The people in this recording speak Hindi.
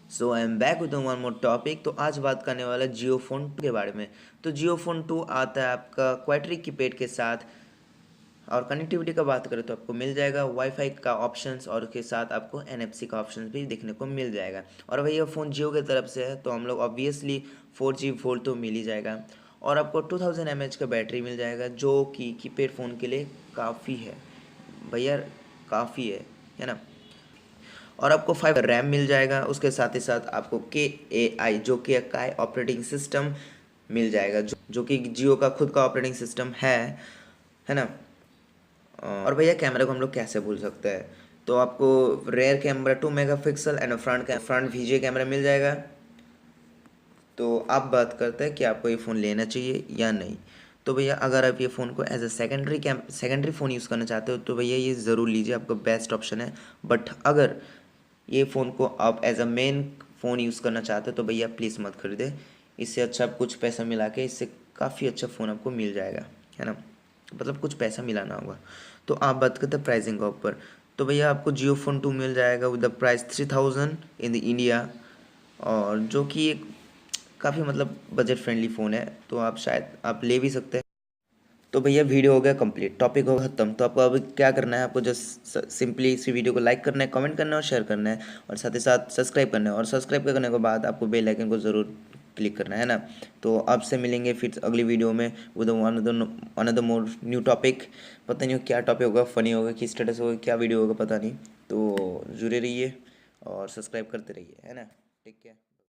So I am back with one more topic. तो आज बात करने वाला जियो फोन 2 के बारे में। तो जियो फोन 2 आता है आपका क्वाट्री कीपैड के साथ। और कनेक्टिविटी का बात करें तो आपको मिल जाएगा वाईफाई का ऑप्शंस और उसके साथ आपको एनएफसी का ऑप्शंस भी देखने को मिल जाएगा। और भैया फ़ोन जियो की तरफ से है तो हम लोग ऑब्वियसली 4G फोल्ड तो मिल ही जाएगा। और आपको 2000 mAh का बैटरी मिल जाएगा जो कि कीपैड फ़ोन के लिए काफ़ी है भैया, काफ़ी है ना। और आपको 5 रैम मिल जाएगा। उसके साथ ही साथ आपको KAI जो कि काई ऑपरेटिंग सिस्टम मिल जाएगा, जो कि जियो का खुद का ऑपरेटिंग सिस्टम है ना। और भैया कैमरा को हम लोग कैसे भूल सकते हैं। तो आपको rear camera 2 megapixel and front VGA camera मिल जाएगा। तो आप बात करते हैं कि आपको ये फ़ोन लेना चाहिए या नहीं। तो भैया अगर आप ये फ़ोन को as a secondary phone use करना चाहते हो तो भैया ये ज़रूर लीजिए, आपका बेस्ट ऑप्शन है। बट अगर ये फ़ोन को आप as a main phone use करना चाहते हो तो भैया प्लीज़ मत खरीदें। इससे अच्छा आप कुछ पैसा मिला के इससे काफ़ी अच्छा फ़ोन आपको मिल जाएगा, है ना। मतलब कुछ पैसा मिलाना होगा। तो आप बात करते हैं प्राइसिंग का ऊपर। तो भैया आपको जियो फोन 2 मिल जाएगा with the price 3000 in the India, और जो कि एक काफ़ी मतलब बजट फ्रेंडली फ़ोन है, तो आप शायद आप ले भी सकते हैं। तो भैया वीडियो हो गया कंप्लीट, टॉपिक हो गया खत्म। तो आपको अब क्या करना है, आपको जस्ट सिंपली इसी वीडियो को लाइक करना है, कमेंट करना है और शेयर करना है, और साथ ही साथ सब्सक्राइब करना है। और सब्सक्राइब करने के बाद आपको बेल आइकन को ज़रूर क्लिक करना है ना। तो आपसे मिलेंगे फिर अगली वीडियो में with another more new topic. पता नहीं क्या टॉपिक होगा, फ़नी होगा कि स्टेटस होगा, क्या वीडियो होगा पता नहीं। तो जुड़े रहिए और सब्सक्राइब करते रहिए, है ना। Take care.